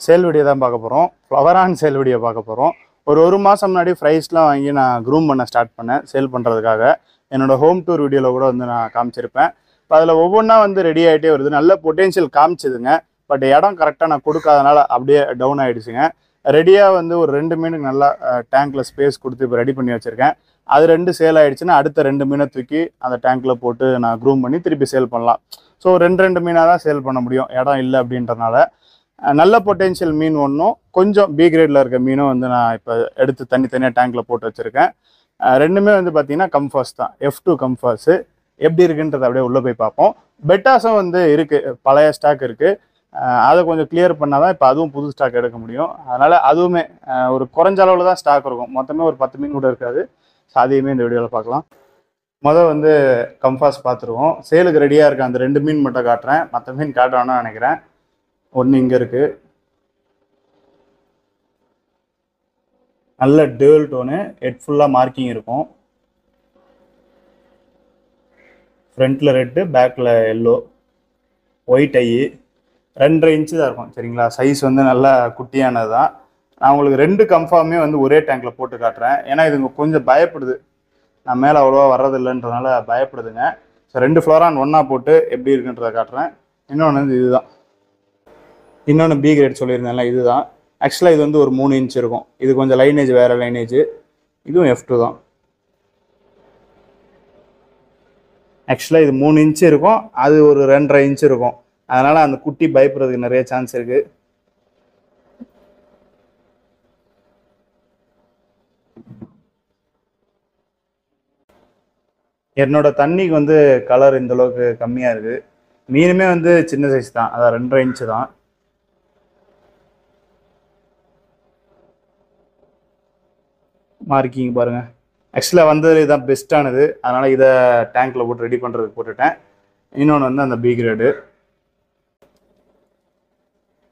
Sale video தான் பார்க்க போகிறோம். ஃப்ளவர் ஆன் சேல் வீடியோ பார்க்க போகிறோம். ஒரு மாதம் முன்னாடி ஃப்ரைஸ்லாம் வாங்கி நான் க்ரூம் பண்ண ஸ்டார்ட் பண்ணேன் சேல் பண்ணுறதுக்காக. என்னோடய ஹோம் டூர் வீடியோவில் கூட வந்து நான் காமிச்சிருப்பேன். இப்போ அதில் ஒவ்வொன்றா வந்து ரெடி ஆகிட்டே வருது. நல்ல பொட்டென்ஷியல் காமிச்சிதுங்க. பட் இடம் கரெக்டாக நான் கொடுக்காதனால அப்படியே டவுன் ஆகிடுச்சுங்க. ரெடியாக வந்து ஒரு 2 மீனுக்கு நல்லா டேங்க்கில் ஸ்பேஸ் கொடுத்து இப்போ ரெடி பண்ணி வச்சுருக்கேன். அது 2 சேல் ஆகிடுச்சுன்னா அடுத்த 2 மீனை தூக்கி அந்த டேங்க்கில் போட்டு நான் க்ரூம் பண்ணி திருப்பி சேல் பண்ணலாம். ஸோ 2 மீனாக தான் சேல் பண்ண முடியும், இடம் இல்லை அப்படின்றனால. நல்ல பொட்டென்ஷியல் மீன் ஒன்றும் கொஞ்சம் பி கிரேடில் இருக்க மீனும் வந்து நான் இப்போ எடுத்து தனித்தனியாக டேங்க்கில் போட்டு வச்சுருக்கேன். ரெண்டுமே வந்து பார்த்திங்கன்னா கம்ஃபாஸ் தான், F2 கம்ஃபாஸு. எப்படி இருக்குன்றதை அப்படியே உள்ளே போய் பார்ப்போம். பெட்டாஸும் வந்து இருக்குது, பழைய ஸ்டாக் இருக்குது. அதை கொஞ்சம் கிளியர் பண்ணால் தான் இப்போ அதுவும் புது ஸ்டாக் எடுக்க முடியும். அதனால் அதுவுமே ஒரு குறைஞ்ச அளவில் தான் ஸ்டாக் இருக்கும். மொத்தமே ஒரு 10 மீன் கூட இருக்காது. ஸோ அதையுமே இந்த வீடியோவில் பார்க்கலாம். வந்து கம்ஃபாஸ் பார்த்துருவோம். சேலுக்கு ரெடியாக இருக்க அந்த 2 மீன் மட்டும் காட்டுறேன். மற்ற மீன் காட்டுறான்னு நினைக்கிறேன். ஒன்று இங்கே இருக்குது, நல்ல டேர்ல் டோனு, ஹெட் ஃபுல்லாக மார்க்கிங் இருக்கும். ஃப்ரண்ட்டில் ரெட்டு, பேக்கில் எல்லோ, ஒயிட் ஐ, 2.5 இன்ச்சு தான் இருக்கும். சரிங்களா, சைஸ் வந்து நல்லா குட்டியானது தான். நான் உங்களுக்கு 2 கன்ஃபார்மே வந்து ஒரே டேங்கில் போட்டு காட்டுறேன். ஏன்னா இதுங்க கொஞ்சம் பயப்படுது, நான் மேலே அவ்வளோவா வர்றதில்லைன்றதுனால பயப்படுதுங்க. ஸோ 2 ஃப்ளோரான் ஒன்றா போட்டு எப்படி இருக்குன்றதை காட்டுறேன். இன்னொன்று வந்து இதுதான், இன்னொன்று பி கிரேட் சொல்லியிருந்தேன்ல, இதுதான். ஆக்சுவலாக இது வந்து ஒரு 3 இன்ச் இருக்கும். இது கொஞ்சம் லைனேஜ், வேறு லைனேஜ். இதுவும் F2 தான். ஆக்சுவலாக இது 3 இன்ச்சு இருக்கும், அது ஒரு 2.5 இன்ச்சு இருக்கும். அதனால் அந்த குட்டி பயப்படுறதுக்கு நிறைய சான்ஸ் இருக்குது. என்னோட தண்ணிக்கு வந்து கலர் இந்தளவுக்கு கம்மியாக இருக்குது. மீனுமே வந்து சின்ன சைஸ் தான், அதான் 2.5 இன்ச்சு தான். மார்க்கிங் பாருங்கள். ஆக்சுவலாக வந்தது இதுதான் பெஸ்ட்டானது. அதனால் இதை டேங்க்கில் போட்டு ரெடி பண்ணுறதுக்கு போட்டுட்டேன். இன்னொன்று வந்து அந்த பி கிரேடு.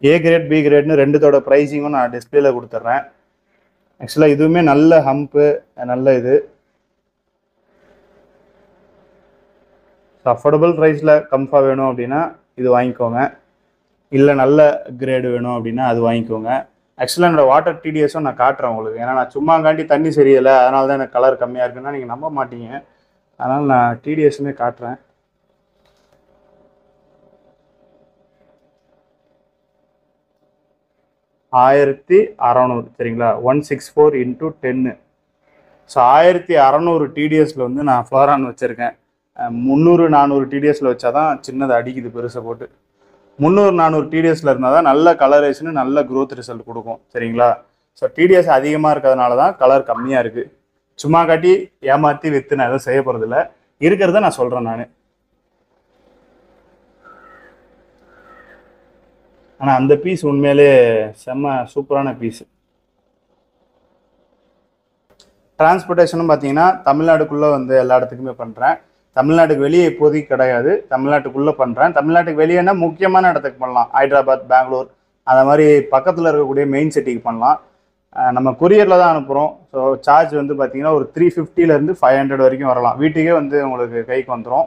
ஏ கிரேட், பி கிரேட்னு 2தோட ப்ரைஸிங்கும் நான் டிஸ்பிளேல கொடுத்துட்றேன். ஆக்சுவலாக இதுவுமே நல்ல ஹம்ப்பு, நல்ல இது. அஃபோர்டபுள் ப்ரைஸில் கம்ஃபாக வேணும் அப்படின்னா இது வாங்கிக்கோங்க. இல்லை நல்ல கிரேடு வேணும் அப்படின்னா அது வாங்கிக்கோங்க. ஆக்சுவலாக என்னோடய வாட்டர் டிடிஎஸும் நான் காட்டுறேன் உங்களுக்கு. ஏன்னா நான் சும்மாங்காண்டி தண்ணி சரியில்லை, அதனால தான் எனக்கு கலர் கம்மியாக இருக்குன்னா நீங்கள் நம்ப மாட்டீங்க. அதனால் நான் டிடிஎஸுமே காட்டுறேன். $1600. சரிங்களா, 164 × 10. ஸோ 1600 டிடிஎஸில் வந்து நான் ஃப்ளோரான் வச்சுருக்கேன். 300-400 டிடிஎஸில் வச்சா தான் சின்னது அடிக்குது பெருசை போட்டு. 300-400 டிடிஎஸில் இருந்தால் தான் நல்ல கலரேஷனு, நல்ல க்ரோத் ரிசல்ட் கொடுக்கும். சரிங்களா, ஸோ டிடிஎஸ் அதிகமாக இருக்கிறதுனால தான் கலர் கம்மியாக இருக்குது. சும்மா காட்டி ஏமாற்றி விற்று நான் எதுவும் செய்ய போகிறதில்ல, இருக்கிறத நான் சொல்கிறேன் நான். ஆனால் அந்த பீஸ் உண்மையிலே செம்ம சூப்பரான பீஸு. டிரான்ஸ்போர்ட்டேஷனும் பார்த்தீங்கன்னா தமிழ்நாடுக்குள்ளே வந்து எல்லா இடத்துக்குமே பண்ணுறேன். தமிழ்நாட்டுக்கு வெளியே இப்போதைக்கு கிடையாது, தமிழ்நாட்டுக்குள்ளே பண்ணுறேன். தமிழ்நாட்டுக்கு வெளியேனா முக்கியமான இடத்துக்கு பண்ணலாம். ஹைதராபாத், பெங்களூர், அந்த மாதிரி பக்கத்தில் இருக்கக்கூடிய மெயின் சிட்டிக்கு பண்ணலாம். நம்ம கொரியரில் தான் அனுப்புகிறோம். ஸோ சார்ஜ் வந்து பார்த்திங்கன்னா ஒரு 350 - 500 வரைக்கும் வரலாம். வீட்டுக்கே வந்து உங்களுக்கு கைக்கு வந்துடும்.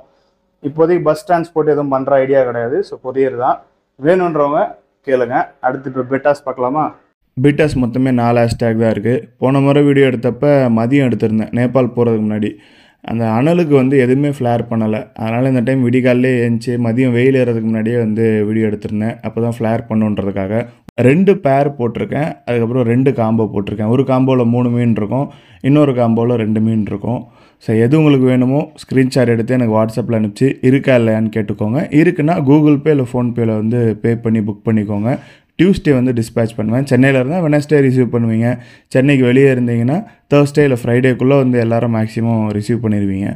இப்போதைக்கு பஸ் டிரான்ஸ்போர்ட் எதுவும் பண்ணுற ஐடியா கிடையாது. ஸோ கொரியர் தான். வேணுன்றவங்க கேளுங்க. அடுத்து இப்போ பெட்டாஸ் பார்க்கலாமா? பெட்டாஸ் மொத்தமே 4 ஹேஷ்டேக் தான் இருக்குது. போன முறை வீடியோ எடுத்தப்போ மதியம் எடுத்திருந்தேன், நேபாள் போகிறதுக்கு முன்னாடி. அந்த அனலுக்கு வந்து எதுவுமே ஃப்ளேர் பண்ணலை. அதனால் இந்த டைம் விடிகாலே எழுந்துச்சி மதியம் வெயில் ஏறதுக்கு முன்னாடியே வந்து வீடியோ எடுத்திருந்தேன். அப்போ தான் ஃப்ளேர் பண்ணுன்றதுக்காக 2 பேர் போட்டிருக்கேன். அதுக்கப்புறம் 2 காம்போ போட்டிருக்கேன். ஒரு காம்போவில் 3 மீன் இருக்கும், இன்னொரு காம்போவில் 2 மீன் இருக்கும். ஸோ எது உங்களுக்கு வேணுமோ ஸ்க்ரீன்ஷாட் எடுத்து எனக்கு வாட்ஸ்அப்பில் அனுப்பிச்சு இருக்கா இல்லையான்னு கேட்டுக்கோங்க. இருக்குன்னா கூகுள் பே இல்லை ஃபோன்பேயில் வந்து பே பண்ணி புக் பண்ணிக்கோங்க. டியூஸ்டே வந்து டிஸ்பேச் பண்ணுவேன். சென்னையில் இருந்தால் வெனஸ்டே ரிசீவ் பண்ணுவீங்க. சென்னைக்கு வெளியே இருந்தீங்கன்னா தேர்ஸ்டே இல்லை ஃப்ரைடேக்குள்ளே வந்து எல்லோரும் மேக்ஸிமம் ரிசீவ் பண்ணிடுவீங்க.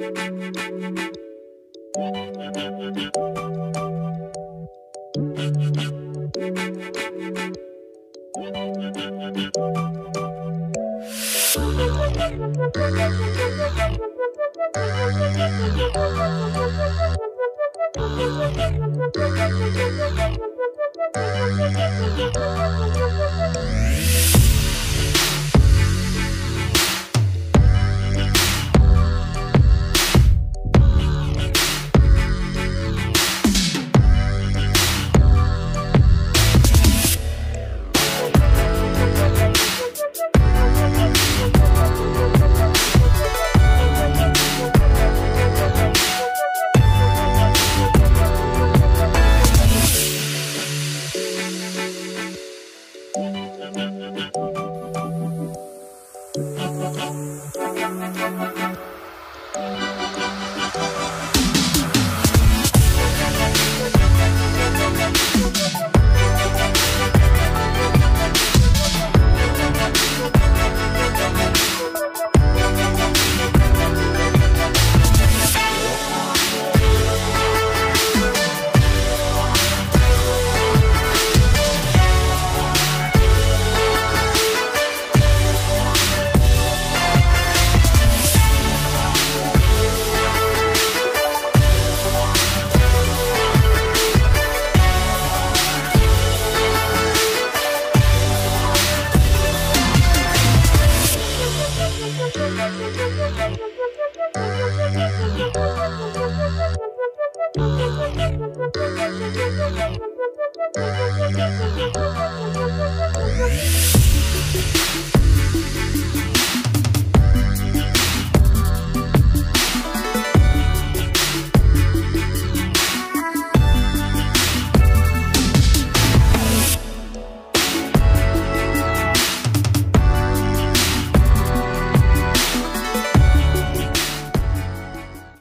Thank you.